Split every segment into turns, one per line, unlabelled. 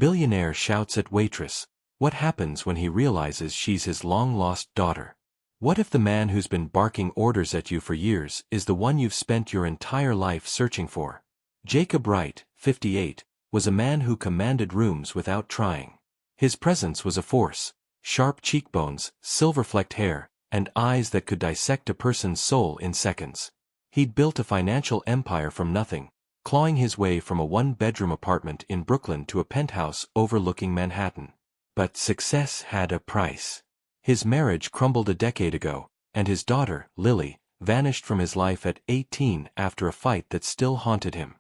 Billionaire shouts at Waitress. What happens when he realizes she's his long-lost daughter? What if the man who's been barking orders at you for years is the one you've spent your entire life searching for? Jacob Wright, 58, was a man who commanded rooms without trying. His presence was a force: sharp cheekbones, silver-flecked hair, and eyes that could dissect a person's soul in seconds. He'd built a financial empire from nothing, clawing his way from a one-bedroom apartment in Brooklyn to a penthouse overlooking Manhattan. But success had a price. His marriage crumbled a decade ago, and his daughter, Lily, vanished from his life at 18 after a fight that still haunted him.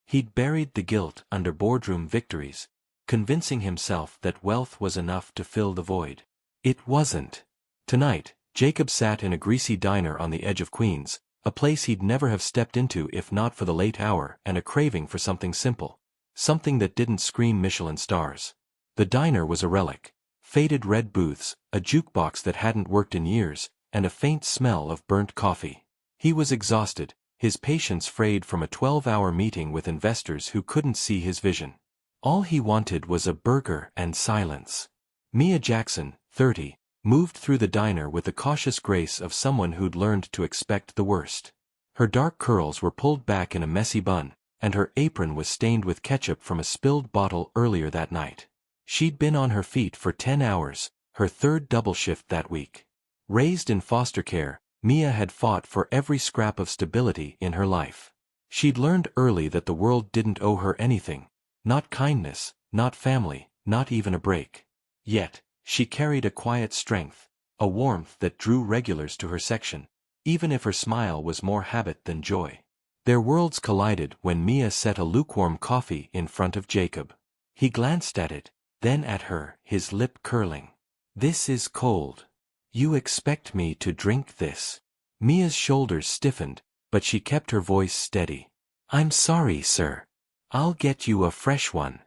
He'd buried the guilt under boardroom victories, convincing himself that wealth was enough to fill the void. It wasn't. Tonight, Jacob sat in a greasy diner on the edge of Queens, a place he'd never have stepped into if not for the late hour and a craving for something simple. Something that didn't scream Michelin stars. The diner was a relic. Faded red booths, a jukebox that hadn't worked in years, and a faint smell of burnt coffee. He was exhausted, his patience frayed from a 12-hour meeting with investors who couldn't see his vision. All he wanted was a burger and silence. Mia Jackson, 30, moved through the diner with the cautious grace of someone who'd learned to expect the worst. Her dark curls were pulled back in a messy bun, and her apron was stained with ketchup from a spilled bottle earlier that night. She'd been on her feet for 10 hours, her third double shift that week. Raised in foster care, Mia had fought for every scrap of stability in her life. She'd learned early that the world didn't owe her anything. Not kindness, not family, not even a break. Yet, she carried a quiet strength, a warmth that drew regulars to her section, even if her smile was more habit than joy. Their worlds collided when Mia set a lukewarm coffee in front of Jacob. He glanced at it, then at her, his lip curling. "This is cold. You expect me to drink this?" Mia's shoulders stiffened, but she kept her voice steady. "I'm sorry, sir. I'll get you a fresh one."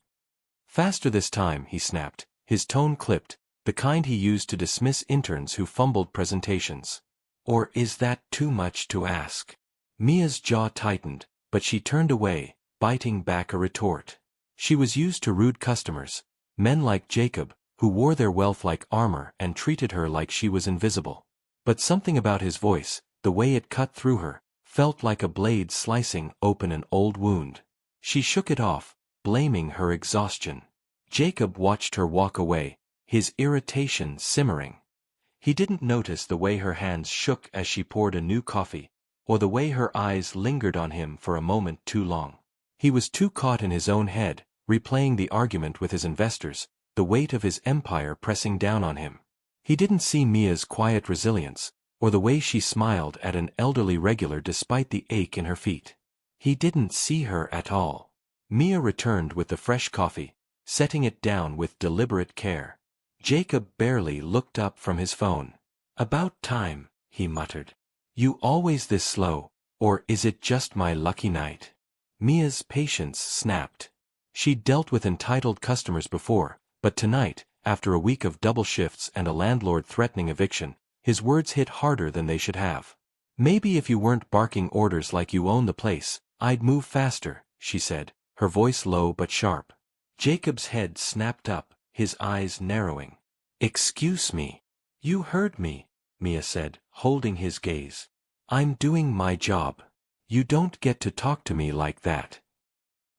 "Faster this time," he snapped, his tone clipped, the kind he used to dismiss interns who fumbled presentations. "Or is that too much to ask?" Mia's jaw tightened, but she turned away, biting back a retort. She was used to rude customers, men like Jacob, who wore their wealth like armor and treated her like she was invisible. But something about his voice, the way it cut through her, felt like a blade slicing open an old wound. She shook it off, blaming her exhaustion. Jacob watched her walk away, his irritation simmering. He didn't notice the way her hands shook as she poured a new coffee, or the way her eyes lingered on him for a moment too long. He was too caught in his own head, replaying the argument with his investors, the weight of his empire pressing down on him. He didn't see Mia's quiet resilience, or the way she smiled at an elderly regular despite the ache in her feet. He didn't see her at all. Mia returned with the fresh coffee, setting it down with deliberate care. Jacob barely looked up from his phone. "About time," he muttered. "You always this slow, or is it just my lucky night?" Mia's patience snapped. She'd dealt with entitled customers before, but tonight, after a week of double shifts and a landlord threatening eviction, his words hit harder than they should have. "Maybe if you weren't barking orders like you own the place, I'd move faster," she said, her voice low but sharp. Jacob's head snapped up, his eyes narrowing. "Excuse me." "You heard me," Mia said, holding his gaze. "I'm doing my job. You don't get to talk to me like that."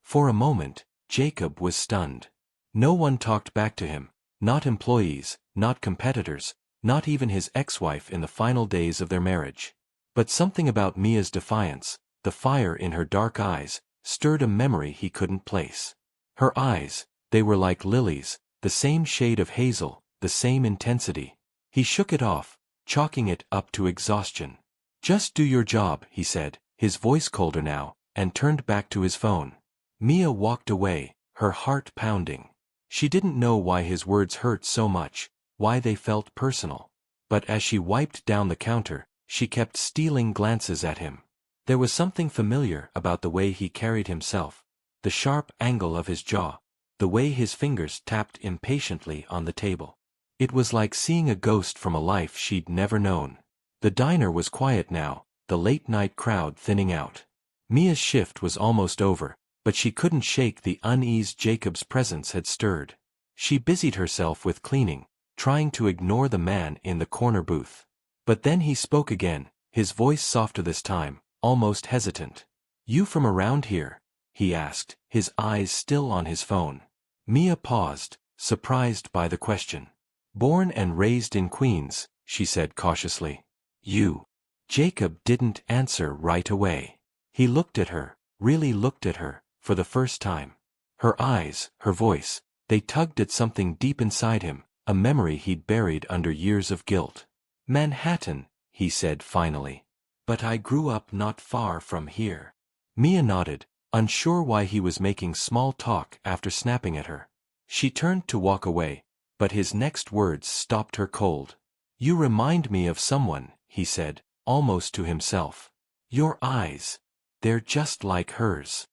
For a moment, Jacob was stunned. No one talked back to him, not employees, not competitors, not even his ex-wife in the final days of their marriage. But something about Mia's defiance, the fire in her dark eyes, stirred a memory he couldn't place. Her eyes, they were like lilies, the same shade of hazel, the same intensity. He shook it off, chalking it up to exhaustion. "Just do your job," he said, his voice colder now, and turned back to his phone. Mia walked away, her heart pounding. She didn't know why his words hurt so much, why they felt personal. But as she wiped down the counter, she kept stealing glances at him. There was something familiar about the way he carried himself, the sharp angle of his jaw, the way his fingers tapped impatiently on the table. It was like seeing a ghost from a life she'd never known. The diner was quiet now, the late-night crowd thinning out. Mia's shift was almost over, but she couldn't shake the unease Jacob's presence had stirred. She busied herself with cleaning, trying to ignore the man in the corner booth. But then he spoke again, his voice softer this time, almost hesitant. "You from around here?" he asked, his eyes still on his phone. Mia paused, surprised by the question. "Born and raised in Queens," she said cautiously. "You?" Jacob didn't answer right away. He looked at her, really looked at her, for the first time. Her eyes, her voice, they tugged at something deep inside him, a memory he'd buried under years of guilt. "Manhattan," he said finally. "But I grew up not far from here." Mia nodded, unsure why he was making small talk after snapping at her. She turned to walk away, but his next words stopped her cold. "You remind me of someone," he said, almost to himself. "Your eyes. They're just like hers."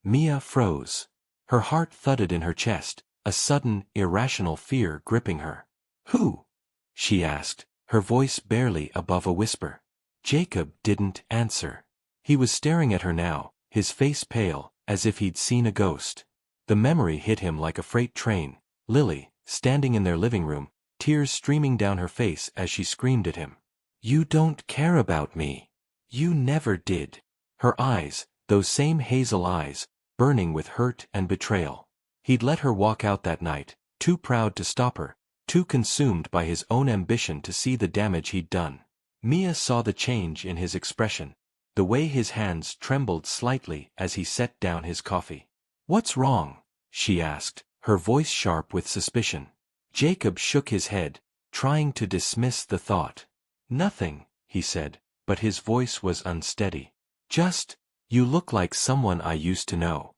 Mia froze. Her heart thudded in her chest, a sudden, irrational fear gripping her. "Who?" she asked, her voice barely above a whisper. Jacob didn't answer. He was staring at her now, his face pale, as if he'd seen a ghost. The memory hit him like a freight train. Lily, standing in their living room, tears streaming down her face as she screamed at him. "You don't care about me. You never did." Her eyes, those same hazel eyes, burning with hurt and betrayal. He'd let her walk out that night, too proud to stop her, too consumed by his own ambition to see the damage he'd done. Mia saw the change in his expression, the way his hands trembled slightly as he set down his coffee. "What's wrong?" she asked, her voice sharp with suspicion. Jacob shook his head, trying to dismiss the thought. "Nothing," he said, but his voice was unsteady. "Just, you look like someone I used to know."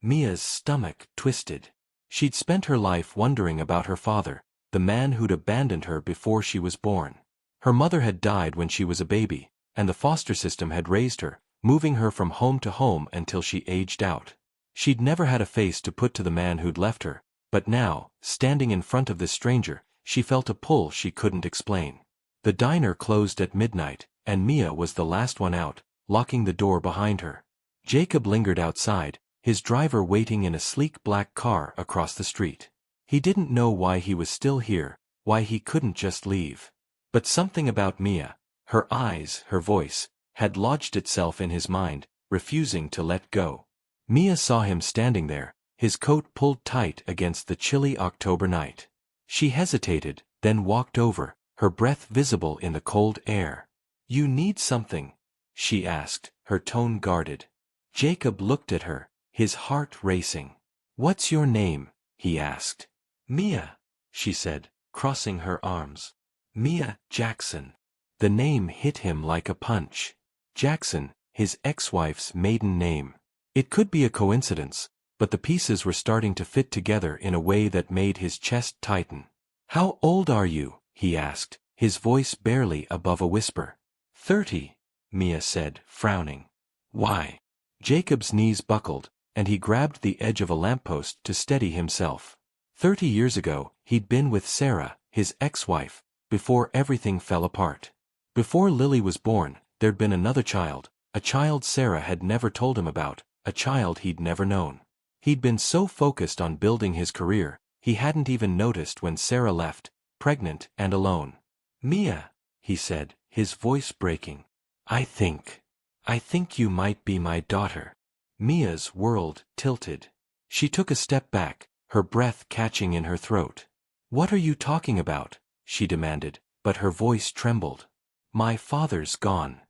Mia's stomach twisted. She'd spent her life wondering about her father, the man who'd abandoned her before she was born. Her mother had died when she was a baby, and the foster system had raised her, moving her from home to home until she aged out. She'd never had a face to put to the man who'd left her, but now, standing in front of this stranger, she felt a pull she couldn't explain. The diner closed at midnight, and Mia was the last one out, locking the door behind her. Jacob lingered outside, his driver waiting in a sleek black car across the street. He didn't know why he was still here, why he couldn't just leave. But something about Mia, her eyes, her voice, had lodged itself in his mind, refusing to let go. Mia saw him standing there, his coat pulled tight against the chilly October night. She hesitated, then walked over, her breath visible in the cold air. "You need something?" she asked, her tone guarded. Jacob looked at her, his heart racing. "What's your name?" he asked. "Mia," she said, crossing her arms. "Mia Jackson." The name hit him like a punch. Jackson, his ex-wife's maiden name. It could be a coincidence, but the pieces were starting to fit together in a way that made his chest tighten. "How old are you?" he asked, his voice barely above a whisper. 30, Mia said, frowning. "Why?" Jacob's knees buckled, and he grabbed the edge of a lamppost to steady himself. 30 years ago, he'd been with Sarah, his ex-wife, before everything fell apart. Before Lily was born, there'd been another child, a child Sarah had never told him about, a child he'd never known. He'd been so focused on building his career, he hadn't even noticed when Sarah left, pregnant and alone. "Mia," he said, his voice breaking. I think you might be my daughter." Mia's world tilted. She took a step back, her breath catching in her throat. "What are you talking about?" she demanded, but her voice trembled. "My father's gone.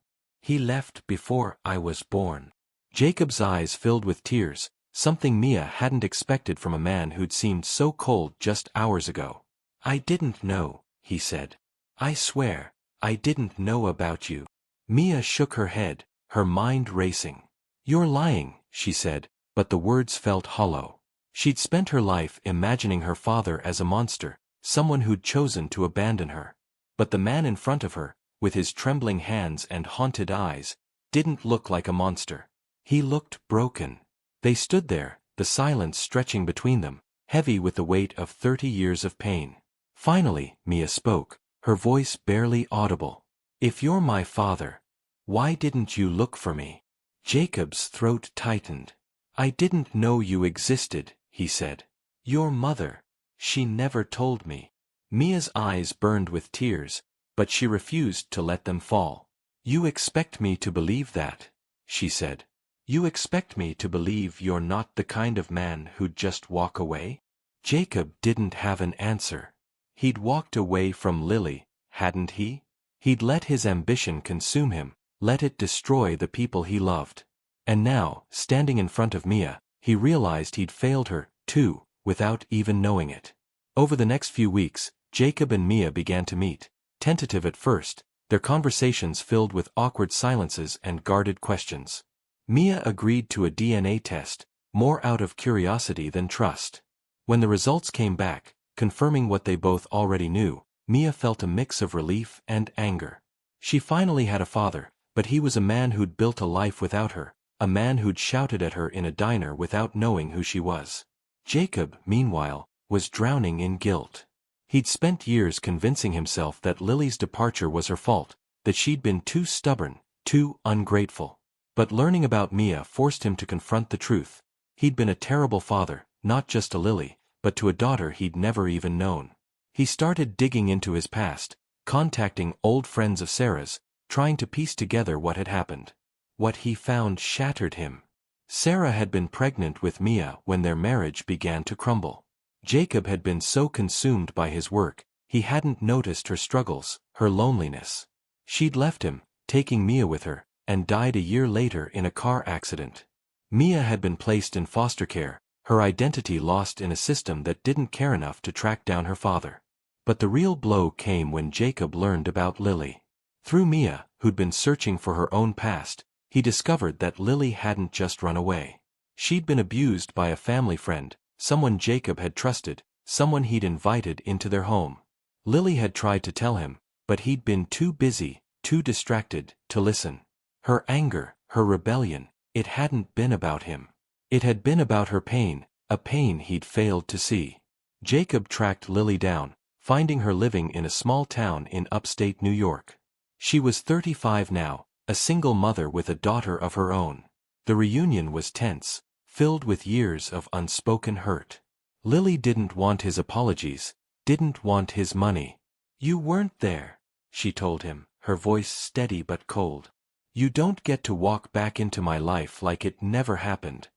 He left before I was born." Jacob's eyes filled with tears, something Mia hadn't expected from a man who'd seemed so cold just hours ago. "I didn't know," he said. "I swear, I didn't know about you." Mia shook her head, her mind racing. "You're lying," she said, but the words felt hollow. She'd spent her life imagining her father as a monster, someone who'd chosen to abandon her. But the man in front of her, with his trembling hands and haunted eyes, didn't look like a monster. He looked broken. They stood there, the silence stretching between them, heavy with the weight of 30 years of pain. Finally, Mia spoke, her voice barely audible. "If you're my father, why didn't you look for me?" Jacob's throat tightened. I didn't know you existed, he said. Your mother. She never told me. Mia's eyes burned with tears, but she refused to let them fall. You expect me to believe that, she said. You expect me to believe you're not the kind of man who'd just walk away? Jacob didn't have an answer. He'd walked away from Lily, hadn't he? He'd let his ambition consume him, let it destroy the people he loved. And now, standing in front of Mia, he realized he'd failed her, too, without even knowing it. Over the next few weeks, Jacob and Mia began to meet. Tentative at first, their conversations filled with awkward silences and guarded questions. Mia agreed to a DNA test, more out of curiosity than trust. When the results came back, confirming what they both already knew, Mia felt a mix of relief and anger. She finally had a father, but he was a man who'd built a life without her, a man who'd shouted at her in a diner without knowing who she was. Jacob, meanwhile, was drowning in guilt. He'd spent years convincing himself that Lily's departure was her fault, that she'd been too stubborn, too ungrateful. But learning about Mia forced him to confront the truth. He'd been a terrible father, not just to Lily, but to a daughter he'd never even known. He started digging into his past, contacting old friends of Sarah's, trying to piece together what had happened. What he found shattered him. Sarah had been pregnant with Mia when their marriage began to crumble. Jacob had been so consumed by his work, he hadn't noticed her struggles, her loneliness. She'd left him, taking Mia with her, and died a year later in a car accident. Mia had been placed in foster care, her identity lost in a system that didn't care enough to track down her father. But the real blow came when Jacob learned about Lily. Through Mia, who'd been searching for her own past, he discovered that Lily hadn't just run away. She'd been abused by a family friend, someone Jacob had trusted, someone he'd invited into their home. Lily had tried to tell him, but he'd been too busy, too distracted, to listen. Her anger, her rebellion, it hadn't been about him. It had been about her pain, a pain he'd failed to see. Jacob tracked Lily down, finding her living in a small town in upstate New York. She was 35 now, a single mother with a daughter of her own. The reunion was tense, filled with years of unspoken hurt. Lily didn't want his apologies, didn't want his money. You weren't there, she told him, her voice steady but cold. You don't get to walk back into my life like it never happened.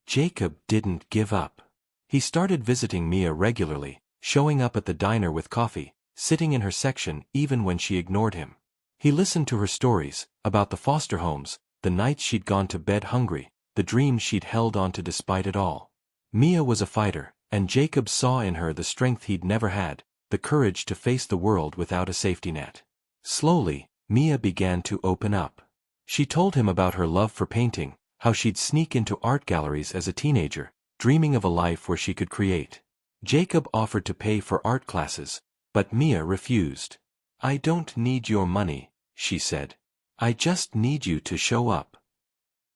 Jacob didn't give up. He started visiting Mia regularly, showing up at the diner with coffee, sitting in her section even when she ignored him. He listened to her stories, about the foster homes, the nights she'd gone to bed hungry, the dreams she'd held on to despite it all. Mia was a fighter, and Jacob saw in her the strength he'd never had, the courage to face the world without a safety net. Slowly, Mia began to open up. She told him about her love for painting, how she'd sneak into art galleries as a teenager, dreaming of a life where she could create. Jacob offered to pay for art classes, but Mia refused. I don't need your money, she said. I just need you to show up.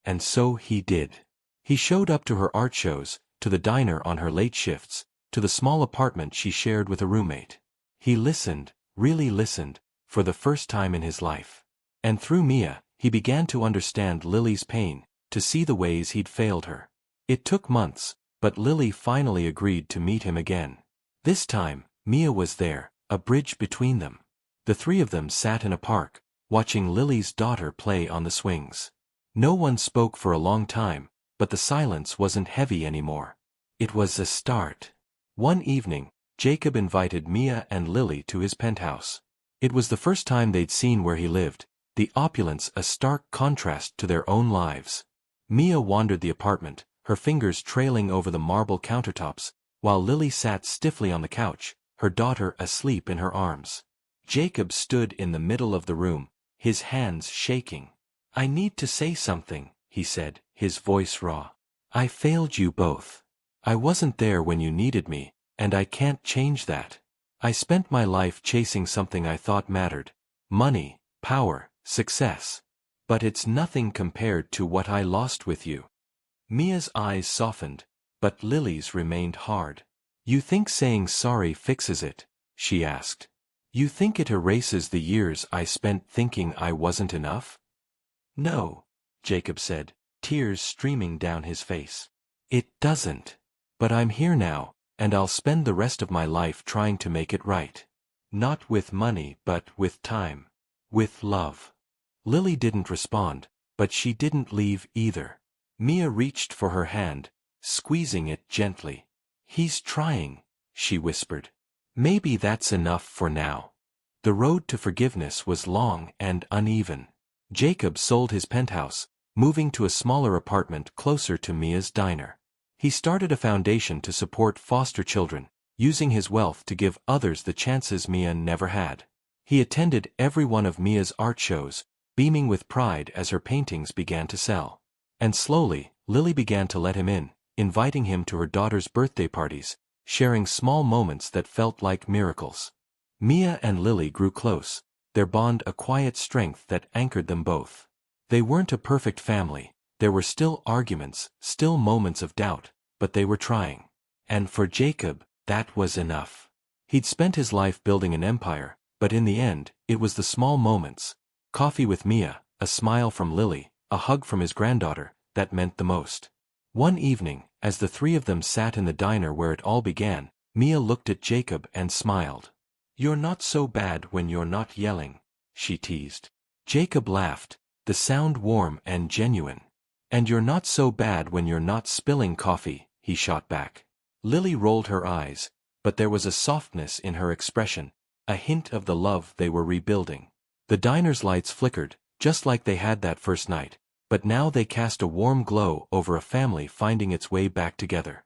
And so he did. He showed up to her art shows, to the diner on her late shifts, to the small apartment she shared with a roommate. He listened, really listened, for the first time in his life. And through Mia, he began to understand Lily's pain, to see the ways he'd failed her. It took months, but Lily finally agreed to meet him again. This time, Mia was there, a bridge between them. The three of them sat in a park, watching Lily's daughter play on the swings. No one spoke for a long time, but the silence wasn't heavy anymore. It was a start. One evening, Jacob invited Mia and Lily to his penthouse. It was the first time they'd seen where he lived, the opulence a stark contrast to their own lives. Mia wandered the apartment, her fingers trailing over the marble countertops, while Lily sat stiffly on the couch, her daughter asleep in her arms. Jacob stood in the middle of the room, his hands shaking. I need to say something, he said, his voice raw. I failed you both. I wasn't there when you needed me, and I can't change that. I spent my life chasing something I thought mattered. Money, power, success. But it's nothing compared to what I lost with you. Mia's eyes softened, but Lily's remained hard. You think saying sorry fixes it? She asked. You think it erases the years I spent thinking I wasn't enough? No, Jacob said. tears streaming down his face. It doesn't. But I'm here now, and I'll spend the rest of my life trying to make it right. Not with money but with time. With love. Lily didn't respond, but she didn't leave either. Mia reached for her hand, squeezing it gently. He's trying, she whispered. Maybe that's enough for now. The road to forgiveness was long and uneven. Jacob sold his penthouse, moving to a smaller apartment closer to Mia's diner. He started a foundation to support foster children, using his wealth to give others the chances Mia never had. He attended every one of Mia's art shows, beaming with pride as her paintings began to sell. And slowly, Lily began to let him in, inviting him to her daughter's birthday parties, sharing small moments that felt like miracles. Mia and Lily grew close, their bond a quiet strength that anchored them both. They weren't a perfect family, there were still arguments, still moments of doubt, but they were trying. And for Jacob, that was enough. He'd spent his life building an empire, but in the end, it was the small moments. Coffee with Mia, a smile from Lily, a hug from his granddaughter, that meant the most. One evening, as the three of them sat in the diner where it all began, Mia looked at Jacob and smiled. "You're not so bad when you're not yelling," she teased. Jacob laughed, the sound warm and genuine. "And you're not so bad when you're not spilling coffee," he shot back. Lily rolled her eyes, but there was a softness in her expression, a hint of the love they were rebuilding. The diner's lights flickered, just like they had that first night, but now they cast a warm glow over a family finding its way back together.